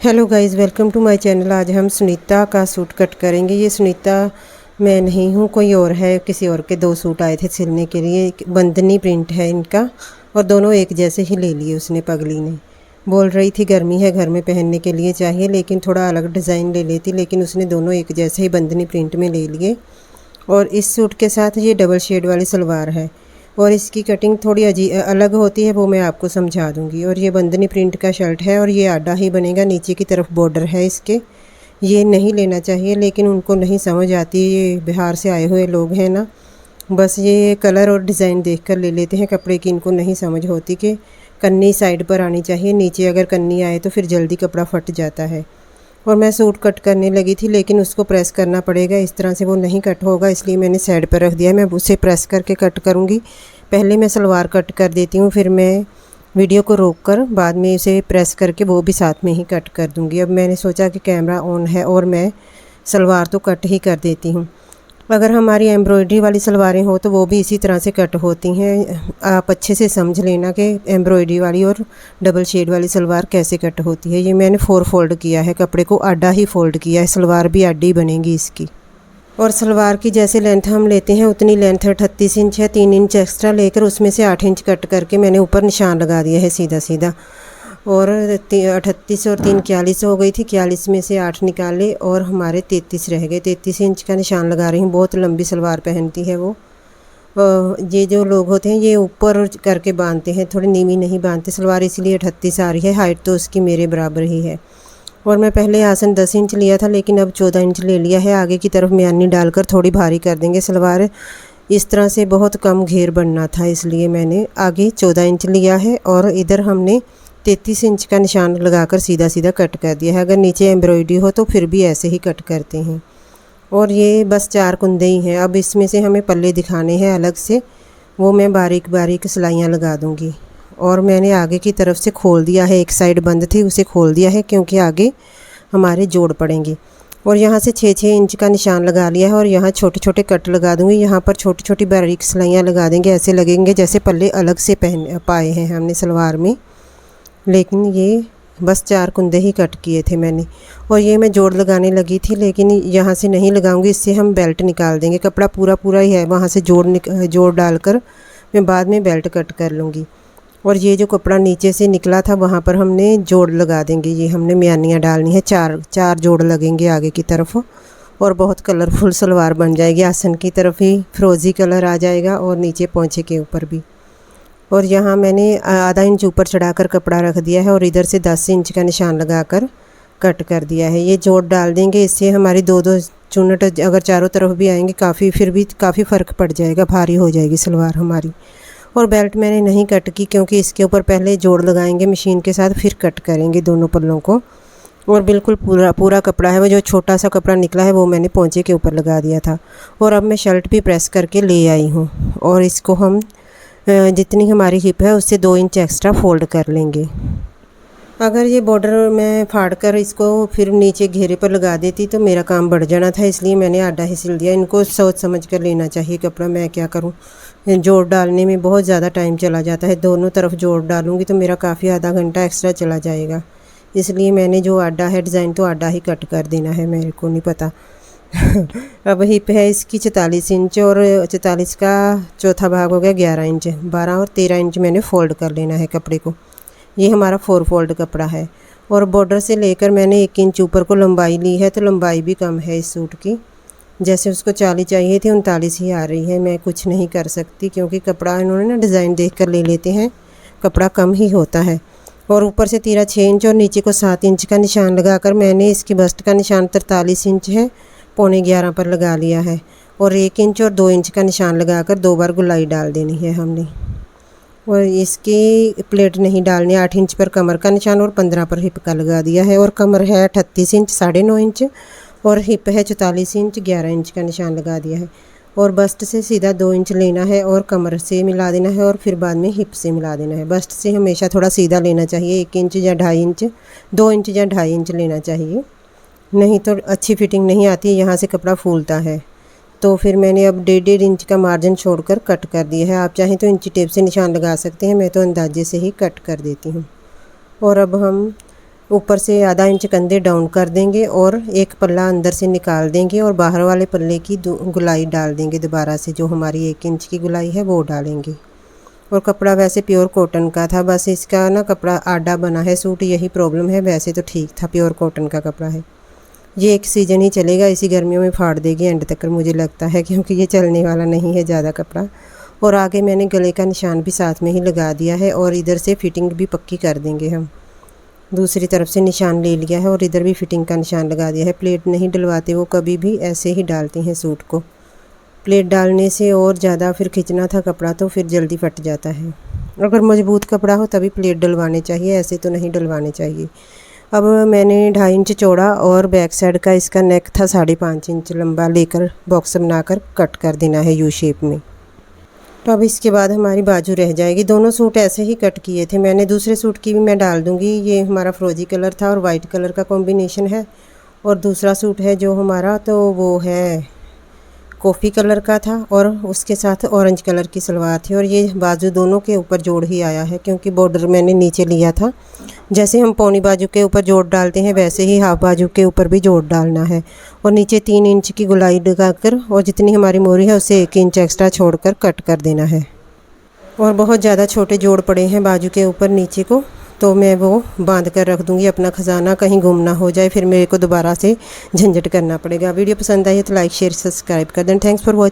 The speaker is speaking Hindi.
Hello guys, welcome to my channel. आज हम सुनीता का सूट कट करेंगे। ये सुनीता मैं नहीं हूँ, कोई और है। किसी और के दो सूट आए थे सिलने के लिए। बंदनी प्रिंट है इनका और दोनों एक जैसे ही ले लिए उसने, पगली ने। बोल रही थी गर्मी है, घर में पहनने के लिए चाहिए, लेकिन थोड़ा अलग डिज़ाइन ले लेती, लेकिन उसने दोनों एक जैसे ही बंदनी प्रिंट में ले लिए। और इस सूट के साथ ये डबल शेड वाली सलवार है और इसकी कटिंग थोड़ी अलग होती है, वो मैं आपको समझा दूंगी। और ये बंदनी प्रिंट का शर्ट है और ये आडा ही बनेगा, नीचे की तरफ बॉर्डर है इसके। ये नहीं लेना चाहिए, लेकिन उनको नहीं समझ आती, ये बिहार से आए हुए लोग हैं ना, बस ये कलर और डिज़ाइन देख कर ले लेते हैं कपड़े की। इनको नहीं समझ होती कि कन्नी साइड पर आनी चाहिए, नीचे अगर कन्नी आए तो फिर जल्दी कपड़ा फट जाता है। और मैं सूट कट करने लगी थी, लेकिन उसको प्रेस करना पड़ेगा, इस तरह से वो नहीं कट होगा, इसलिए मैंने साइड पर रख दिया है। मैं उसे प्रेस करके कट करूँगी। पहले मैं सलवार कट कर देती हूँ, फिर मैं वीडियो को रोक कर बाद में इसे प्रेस करके वो भी साथ में ही कट कर दूँगी। अब मैंने सोचा कि कैमरा ऑन है और मैं सलवार तो कट ही कर देती हूँ। अगर हमारी एम्ब्रॉयडरी वाली सलवारें हो तो वो भी इसी तरह से कट होती हैं। आप अच्छे से समझ लेना कि एम्ब्रॉयडरी वाली और डबल शेड वाली सलवार कैसे कट होती है। ये मैंने 4 फोल्ड किया है, कपड़े को आडा ही फोल्ड किया है, सलवार भी आडी बनेगी इसकी। और सलवार की जैसे लेंथ हम लेते हैं उतनी लेंथ 38 इंच है, 3 इंच एक्स्ट्रा लेकर उसमें से 8 इंच कट करके मैंने ऊपर निशान लगा दिया है सीधा सीधा। और 38 और 3 41 हो गई थी, 41 में से 8 निकाले और हमारे 33 रह गए। 33 इंच का निशान लगा रही हूँ। बहुत लंबी सलवार पहनती है वो। ये जो लोग होते हैं ये ऊपर करके बांधते हैं, थोड़ी नीवी नहीं बांधते सलवार, इसलिए 38 आ रही है। हाइट तो उसकी मेरे बराबर ही है। और मैं पहले आसन 10 इंच लिया था, लेकिन अब 14 इंच ले लिया है। आगे की तरफ म्यानी डालकर थोड़ी भारी कर देंगे सलवार। इस तरह से बहुत कम घेर बनना था, इसलिए मैंने आगे 14 इंच लिया है और इधर हमने 33 इंच का निशान लगाकर सीधा सीधा कट कर दिया है। अगर नीचे एम्ब्रॉयडरी हो तो फिर भी ऐसे ही कट करते हैं। और ये बस 4 कुंदे ही हैं। अब इसमें से हमें पल्ले दिखाने हैं अलग से, वो मैं बारीक बारीक सिलाइयाँ लगा दूँगी। और मैंने आगे की तरफ से खोल दिया है, एक साइड बंद थी उसे खोल दिया है, क्योंकि आगे हमारे जोड़ पड़ेंगे। और यहाँ से 6-6 इंच का निशान लगा लिया है और यहाँ छोटे छोटे कट लगा दूँगी। यहाँ पर छोटी छोटी बारीक सिलाइयाँ लगा देंगे, ऐसे लगेंगे जैसे पल्ले अलग से पहन पाए हैं हमने सलवार में। लेकिन ये बस 4 कुंदे ही कट किए थे मैंने। और ये मैं जोड़ लगाने लगी थी, लेकिन यहाँ से नहीं लगाऊंगी, इससे हम बेल्ट निकाल देंगे। कपड़ा पूरा पूरा ही है, वहाँ से जोड़ डालकर मैं बाद में बेल्ट कट कर लूँगी। और ये जो कपड़ा नीचे से निकला था वहाँ पर हमने जोड़ लगा देंगे। ये हमने म्यानियाँ डालनी है, चार जोड़ लगेंगे आगे की तरफ और बहुत कलरफुल सलवार बन जाएगी। आसन की तरफ ही फिरोजी कलर आ जाएगा और नीचे पोंछे के ऊपर भी। और यहाँ मैंने आधा इंच ऊपर चढ़ाकर कपड़ा रख दिया है और इधर से 10 इंच का निशान लगाकर कट कर दिया है। ये जोड़ डाल देंगे, इससे हमारी 2-2 चुन्नट अगर चारों तरफ भी आएंगे फिर भी काफ़ी फ़र्क पड़ जाएगा, भारी हो जाएगी सलवार हमारी। और बेल्ट मैंने नहीं कट की, क्योंकि इसके ऊपर पहले जोड़ लगाएंगे मशीन के साथ, फिर कट करेंगे दोनों पल्लों को। और बिल्कुल पूरा कपड़ा है, वो जो छोटा सा कपड़ा निकला है वो मैंने पोंचे के ऊपर लगा दिया था। और अब मैं शर्ट भी प्रेस करके ले आई हूँ और इसको हम जितनी हमारी हिप है उससे 2 इंच एक्स्ट्रा फोल्ड कर लेंगे। अगर ये बॉर्डर मैं फाड़ कर इसको फिर नीचे घेरे पर लगा देती तो मेरा काम बढ़ जाना था, इसलिए मैंने आधा ही सिल दिया। इनको सोच समझ कर लेना चाहिए कपड़ा, मैं क्या करूं। जोड़ डालने में बहुत ज़्यादा टाइम चला जाता है, दोनों तरफ जोड़ डालूंगी तो मेरा काफ़ी आधा घंटा एक्स्ट्रा चला जाएगा। इसलिए मैंने जो आडा है डिज़ाइन तो आडा ही कट कर देना है, मेरे को नहीं पता। अब हिप है इसकी 44 इंच और 44 का चौथा भाग हो गया 11 इंच। 12 और 13 इंच मैंने फ़ोल्ड कर लेना है कपड़े को। ये हमारा 4 फोल्ड कपड़ा है। और बॉर्डर से लेकर मैंने 1 इंच ऊपर को लंबाई ली है, तो लंबाई भी कम है इस सूट की। जैसे उसको 40 चाहिए थी 39 ही आ रही है। मैं कुछ नहीं कर सकती, क्योंकि कपड़ा इन्होंने ना डिज़ाइन देख कर ले लेते हैं, कपड़ा कम ही होता है। और ऊपर से तीरा 6 इंच और नीचे को 7 इंच का निशान लगाकर मैंने इसकी बस्ट का निशान 43 इंच है, 11:15 पर लगा लिया है। और 1 इंच और 2 इंच का निशान लगाकर 2 बार गुलाई डाल देनी है हमने। और इसकी प्लेट नहीं डालनी। 8 इंच पर कमर का निशान और 15 पर हिप का लगा दिया है। और कमर है 38 इंच 9.5 इंच और हिप है 44 इंच 11 इंच का निशान लगा दिया है। और बस्ट से सीधा 2 इंच लेना है और कमर से मिला देना है और फिर बाद में हिप से मिला देना है। बस्ट से हमेशा थोड़ा सीधा लेना चाहिए, 1 इंच या 2.5 इंच, 2 इंच या 2.5 इंच लेना चाहिए, नहीं तो अच्छी फिटिंग नहीं आती, यहाँ से कपड़ा फूलता है। तो फिर मैंने अब 1.5 इंच का मार्जिन छोड़कर कट कर दिया है। आप चाहें तो इंची टेप से निशान लगा सकते हैं, मैं तो अंदाजे से ही कट कर देती हूँ। और अब हम ऊपर से आधा इंच कंधे डाउन कर देंगे और एक पल्ला अंदर से निकाल देंगे और बाहर वाले पल्ले की गुलाई डाल देंगे दोबारा से, जो हमारी 1 इंच की गुलाई है वो डालेंगे। और कपड़ा वैसे प्योर कॉटन का था, बस इसका ना कपड़ा आड़ा बना है सूट, यही प्रॉब्लम है। वैसे तो ठीक था, प्योर कॉटन का कपड़ा है। ये एक सीज़न ही चलेगा, इसी गर्मियों में फाड़ देगी एंड तक मुझे लगता है, क्योंकि ये चलने वाला नहीं है ज़्यादा कपड़ा। और आगे मैंने गले का निशान भी साथ में ही लगा दिया है और इधर से फिटिंग भी पक्की कर देंगे हम। दूसरी तरफ से निशान ले लिया है और इधर भी फिटिंग का निशान लगा दिया है। प्लेट नहीं डलवाते वो, कभी भी ऐसे ही डालते हैं सूट को। प्लेट डालने से और ज़्यादा फिर खींचना था कपड़ा तो फिर जल्दी फट जाता है। अगर मजबूत कपड़ा हो तभी प्लेट डलवाने चाहिए, ऐसे तो नहीं डलवाने चाहिए। अब मैंने 2.5 इंच चौड़ा और बैक साइड का इसका नेक था 5.5 इंच लंबा लेकर बॉक्स बनाकर कट कर देना है यू शेप में। तो अब इसके बाद हमारी बाजू रह जाएगी। दोनों सूट ऐसे ही कट किए थे मैंने, दूसरे सूट की भी मैं डाल दूँगी। ये हमारा फ्रोजी कलर था और वाइट कलर का कॉम्बिनेशन है, और दूसरा सूट है जो हमारा तो वो है कॉफ़ी कलर का था और उसके साथ ऑरेंज कलर की सलवार थी। और ये बाजू दोनों के ऊपर जोड़ ही आया है, क्योंकि बॉर्डर मैंने नीचे लिया था। जैसे हम पौनी बाजू के ऊपर जोड़ डालते हैं वैसे ही हाफ बाजू के ऊपर भी जोड़ डालना है। और नीचे 3 इंच की गुलाई लगाकर और जितनी हमारी मोरी है उससे 1 इंच एक्स्ट्रा छोड़कर कट कर देना है। और बहुत ज़्यादा छोटे जोड़ पड़े हैं बाजू के ऊपर नीचे को, तो मैं वो बांध कर रख दूँगी, अपना ख़जाना कहीं गुम ना हो जाए, फिर मेरे को दोबारा से झंझट करना पड़ेगा। वीडियो पसंद आई है तो लाइक शेयर सब्सक्राइब कर दें। Thanks for watching.